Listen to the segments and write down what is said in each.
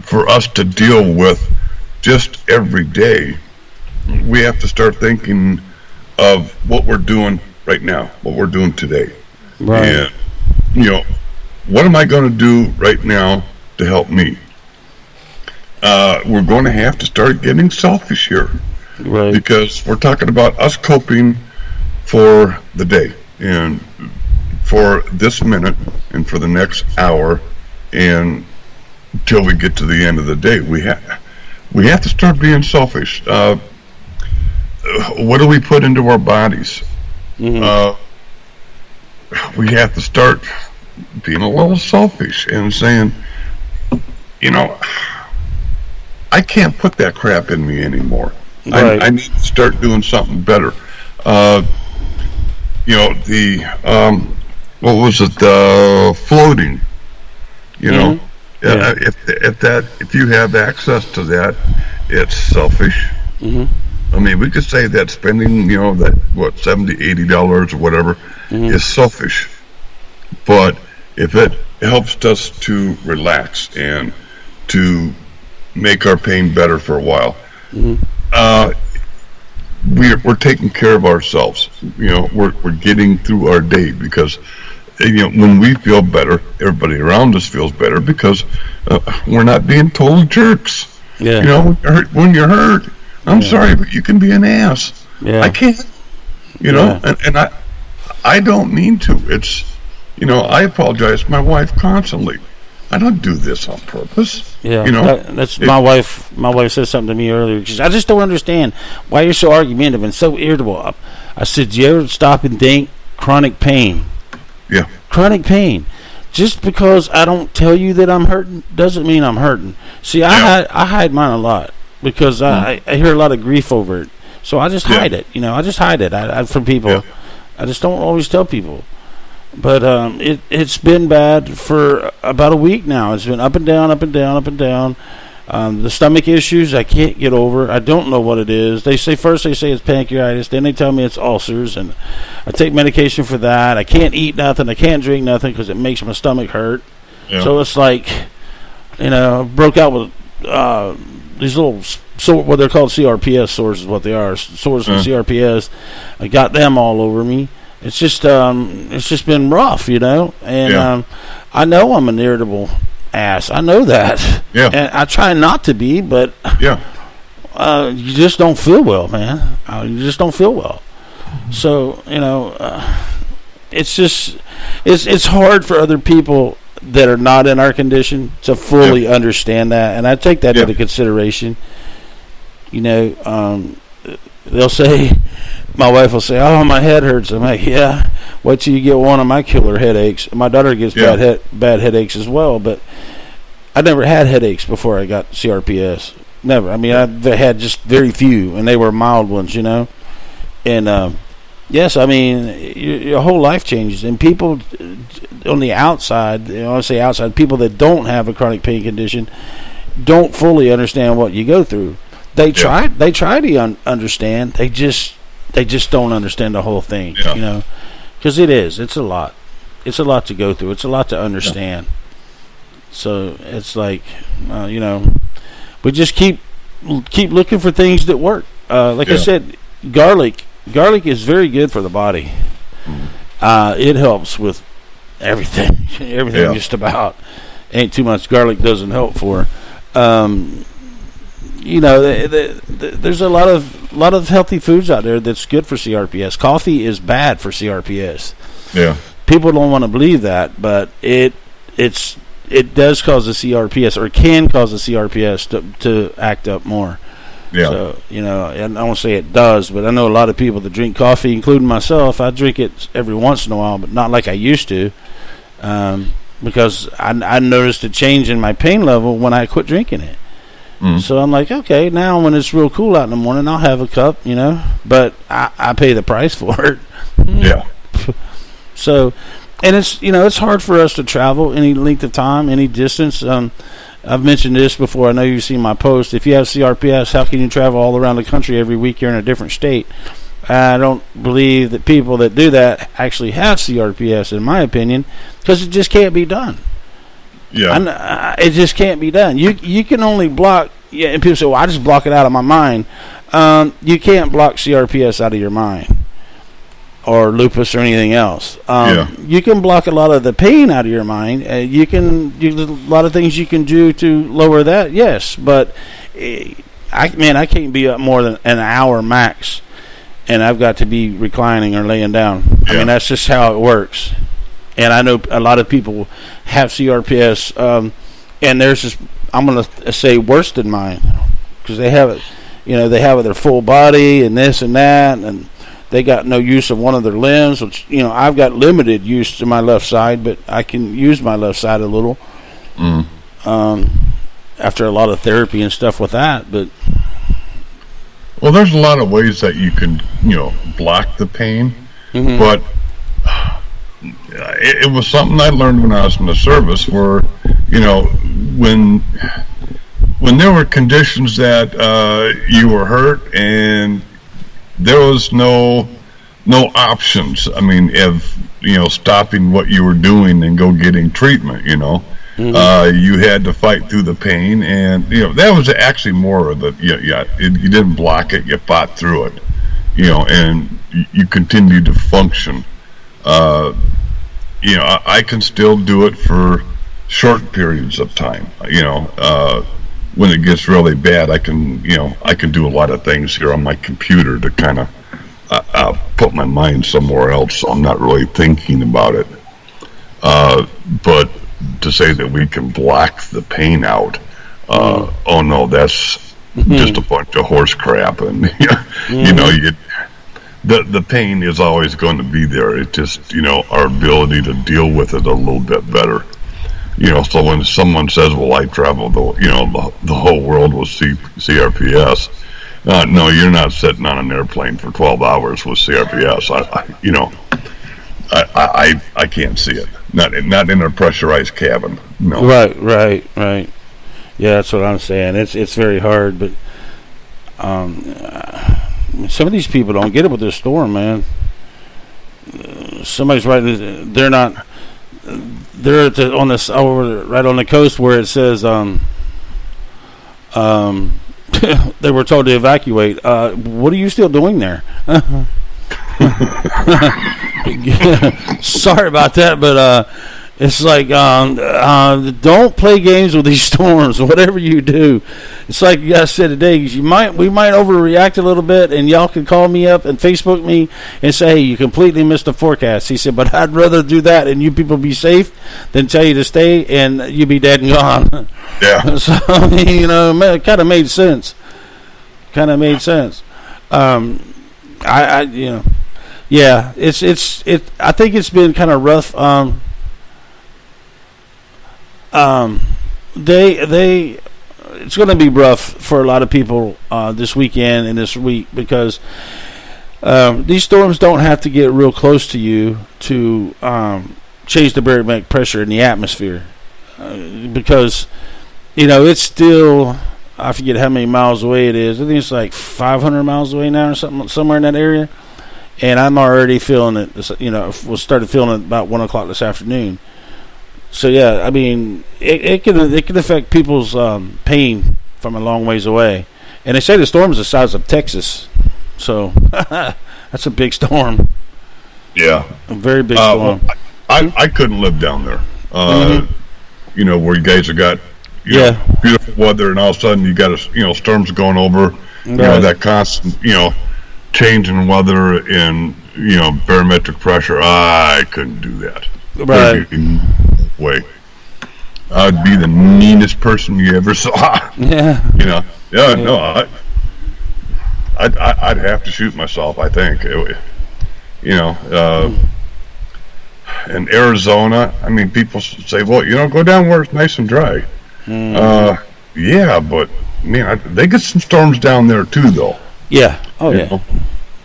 for us to deal with just every day, we have to start thinking of what we're doing right now, what we're doing today. Right. And, what am I going to do right now to help me? We're going to have to start getting selfish here. Right. Because we're talking about us coping for the day and for this minute and for the next hour and till we get to the end of the day. We have to start being selfish. What do we put into our bodies? Mm-hmm. We have to start being a little selfish and saying, I can't put that crap in me anymore. Right. I need to start doing something better. What was it? Floating. Mm-hmm. Yeah. If you have access to that, it's selfish. Mm-hmm. I mean, we could say that spending, that $70, $80 or whatever, Mm-hmm. is selfish. But if it helps us to relax and to make our pain better for a while, Mm-hmm. We're taking care of ourselves. We're getting through our day because when we feel better, everybody around us feels better because we're not being total jerks. Yeah. When you're hurt, I'm sorry, but you can be an ass. Yeah. I can't. And I don't mean to. It's I apologize to my wife constantly. I don't do this on purpose. Yeah, that's my wife. My wife said something to me earlier. She said, "I just don't understand why you're so argumentative and so irritable." I said, "Do you ever stop and think chronic pain? Yeah, chronic pain. Just because I don't tell you that I'm hurting doesn't mean I'm hurting. See, I hide mine a lot because I hear a lot of grief over it. So I just hide it. I just hide it from people. Yeah. I just don't always tell people." But it's been bad for about a week now. It's been up and down, up and down, up and down. The stomach issues I can't get over. I don't know what it is. First they say it's pancreatitis, then they tell me it's ulcers, and I take medication for that. I can't eat nothing. I can't drink nothing because it makes my stomach hurt. Yeah. So it's like, broke out with these little what they're called CRPS sores is what they are. Sores from CRPS. I got them all over me. It's just been rough, and I know I'm an irritable ass. I know that. Yeah. And I try not to be, but you just don't feel well, man. You just don't feel well. So it's hard for other people that are not in our condition to fully understand that, and I take that into consideration. They'll say. My wife will say, "Oh, my head hurts." I'm like, "Yeah, wait till you get one of my killer headaches." My daughter gets bad headaches as well, but I never had headaches before I got CRPS. Never. I mean, I've had just very few, and they were mild ones, And yes, I mean, your whole life changes, and people on the outside, I say outside, people that don't have a chronic pain condition don't fully understand what you go through. They try to understand. They just don't understand the whole thing, because it's a lot. It's a lot to go through. It's a lot to understand. So it's like, we just keep looking for things that work. I said, garlic is very good for the body. It helps with everything, just about. Ain't too much garlic doesn't help for. There's a lot of healthy foods out there that's good for CRPS. Coffee is bad for CRPS. Yeah. People don't want to believe that, but it does cause the CRPS, or can cause the CRPS to act up more. Yeah. So, and I won't say it does, but I know a lot of people that drink coffee, including myself. I drink it every once in a while, but not like I used to, because I noticed a change in my pain level when I quit drinking it. So I'm like, okay, now when it's real cool out in the morning, I'll have a cup, but I pay the price for it. Yeah. So, and it's hard for us to travel any length of time, any distance. I've mentioned this before. I know you've seen my post. If you have CRPS, how can you travel all around the country every week? You're in a different state. I don't believe that people that do that actually have CRPS, in my opinion, because it just can't be done. It just can't be done. You can only block. Yeah, and people say, "Well, I just block it out of my mind." You can't block CRPS out of your mind, or lupus, or anything else. You can block a lot of the pain out of your mind. You can do a lot of things you can do to lower that. Yes, but I can't be up more than an hour max, and I've got to be reclining or laying down. I mean, that's just how it works. And I know a lot of people have CRPS, and there's just, I'm going to say, worse than mine, because they have it. They have their full body and this and that, and they got no use of one of their limbs, which, I've got limited use to my left side, but I can use my left side a little after a lot of therapy and stuff with that. But well, there's a lot of ways that you can, block the pain, but it was something I learned when I was in the service, where, when there were conditions that you were hurt and there was no options. I mean, of stopping what you were doing and go getting treatment. You had to fight through the pain, and that was actually more of the you didn't block it, you fought through it, and you continued to function. I can still do it for short periods of time. When it gets really bad, I can do a lot of things here on my computer to kind of put my mind somewhere else, so I'm not really thinking about it. But to say that we can block the pain out, oh no, that's just a bunch of horse crap. And the pain is always going to be there. It's just our ability to deal with it a little bit better. So when someone says, "Well, I traveled the whole world with CRPS," no, you're not sitting on an airplane for 12 hours with CRPS. I can't see it. Not in a pressurized cabin. No. Right. Yeah, that's what I'm saying. It's very hard, but some of these people don't get it with this storm, man. Somebody's writing. They're not. They're on this right on the coast where it says they were told to evacuate. What are you still doing there? Sorry about that, but it's like don't play games with these storms. Whatever you do, it's like you guys said today. We might overreact a little bit, and y'all can call me up and Facebook me and say, "Hey, you completely missed the forecast." He said, "But I'd rather do that and you people be safe than tell you to stay and you be dead and gone." Yeah. So it kind of made sense. Yeah, it's I think it's been kind of rough. It's going to be rough for a lot of people this weekend and this week, because these storms don't have to get real close to you to change the barometric pressure in the atmosphere, because it's still, I forget how many miles away it is. I think it's like 500 miles away now or something, somewhere in that area. And I'm already feeling it. Started feeling it about 1 o'clock this afternoon. So yeah, I mean, it can affect people's pain from a long ways away. And they say the storm's the size of Texas, so that's a big storm. Yeah, a very big storm. Well, I couldn't live down there. Where you guys have got beautiful weather, and all of a sudden you got storms going over. Right. That constant change in weather and barometric pressure. I couldn't do that. Right. No way. I'd be the meanest person you ever saw. Yeah. No, I'd have to shoot myself, I think. In Arizona, I mean, people say, "Well, go down where it's nice and dry." Yeah, but man, they get some storms down there too, though. Yeah. Oh, yeah.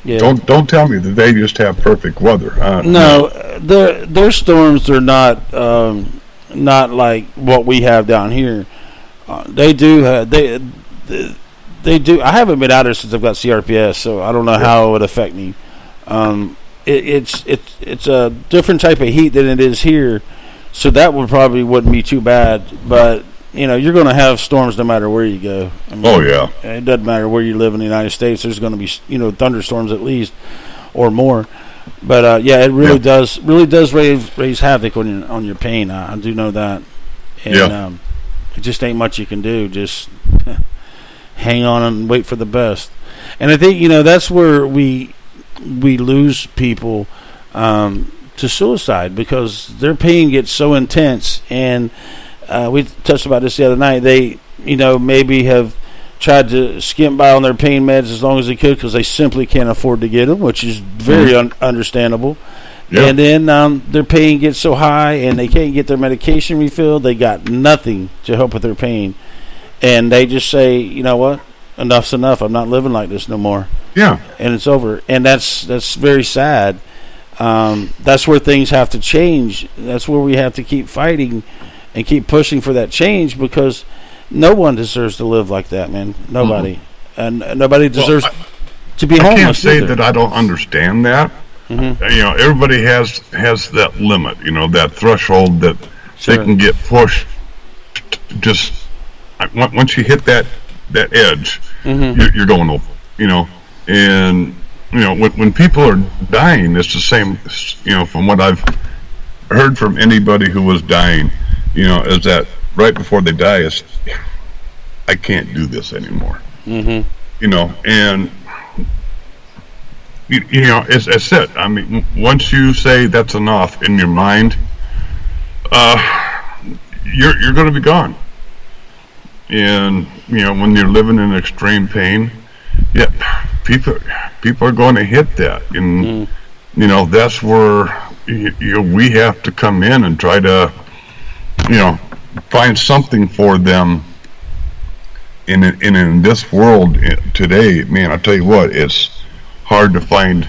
Yeah. Don't tell me that they just have perfect weather. No, their storms are not like what we have down here. They do. They do. I haven't been out there since I've got CRPS, so I don't know how it would affect me. It's a different type of heat than it is here. So that would probably wouldn't be too bad, but you're going to have storms no matter where you go. I mean, Oh yeah. It doesn't matter where you live in the United States. There's going to be thunderstorms at least or more. But it really does raise havoc on your pain. I do know that, and it just ain't much you can do. Just hang on and wait for the best. And I think that's where we lose people to suicide, because their pain gets so intense. And we touched about this the other night. They maybe have tried to skimp by on their pain meds as long as they could because they simply can't afford to get them, which is very understandable. Yeah. And then their pain gets so high and they can't get their medication refilled. They got nothing to help with their pain. And they just say, you know what, enough's enough. I'm not living like this no more. Yeah. And it's over. And that's very sad. That's where things have to change. That's where we have to keep fighting and keep pushing for that change, because no one deserves to live like that, man. Nobody. Mm-hmm. And nobody deserves to be homeless. I can't say either. that I don't understand that. Mm-hmm. Everybody has that limit, that threshold that they can get pushed. Just once you hit that edge, mm-hmm. you're going over, and when people are dying, it's the same, from what I've heard from anybody who was dying, is that right before they die is, I can't do this anymore. Mm-hmm. And as I said, I mean, once you say that's enough in your mind, you're going to be gone. And when you're living in extreme pain, people are going to hit that, and that's where we have to come in and try to find something for them. In this world today, man, I tell you what, it's hard to find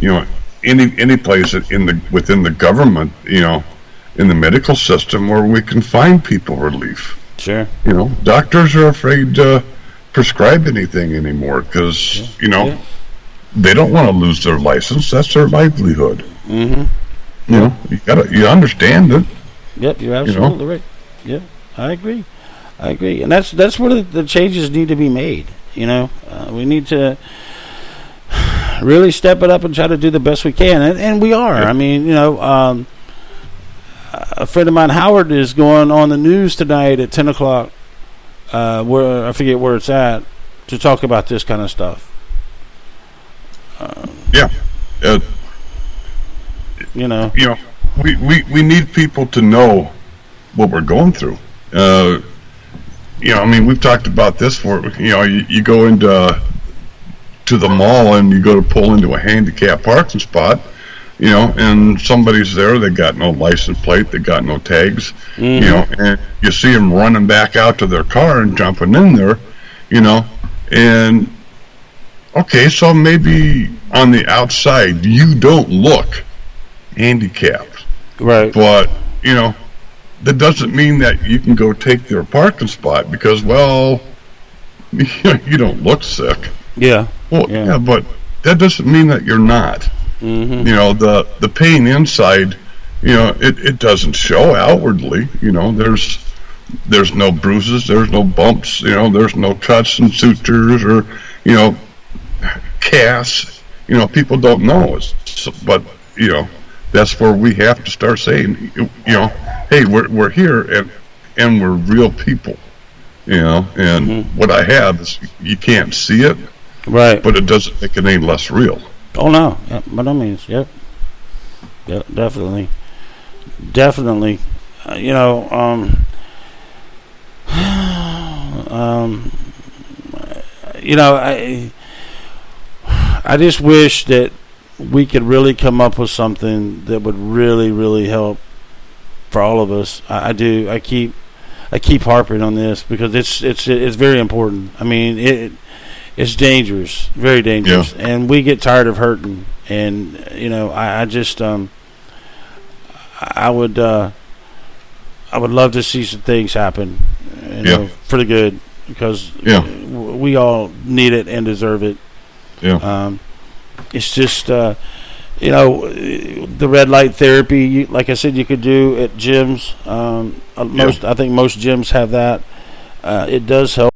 any place within the government, in the medical system, where we can find people relief. Sure. Doctors are afraid to prescribe anything anymore because they don't want to lose their license. That's their livelihood. Mm-hmm. You understand it. Yep, you're absolutely right. Yep, I agree, and that's where the changes need to be made. We need to really step it up and try to do the best we can, and we are. Yep. I mean, a friend of mine, Howard, is going on the news tonight at 10 o'clock, where I forget where it's at, to talk about this kind of stuff. We need people to know what we're going through. I mean, we've talked about this for, you go into the mall and you go to pull into a handicap parking spot, and somebody's there, they got no license plate, they got no tags, and you see them running back out to their car and jumping in there, and okay, so maybe on the outside you don't look handicapped, right? But that doesn't mean that you can go take their parking spot because, well, you don't look sick. Yeah. Well, yeah, but that doesn't mean that you're not. Mm-hmm. The pain inside, it doesn't show outwardly. There's no bruises, there's no bumps, there's no cuts and sutures or, casts. People don't know. But, that's where we have to start saying, hey, we're here and we're real people, and what I have is you can't see it, right? But it doesn't make it any less real. Oh no, by no means, yep, definitely. I just wish that we could really come up with something that would really, really help for all of us. I do. I keep harping on this because it's very important. I mean, it's dangerous, very dangerous, and we get tired of hurting. And I just I would love to see some things happen, for the good, because we all need it and deserve it. Yeah. It's just You know, the red light therapy, like I said, you could do at gyms. I think most gyms have that. It does help.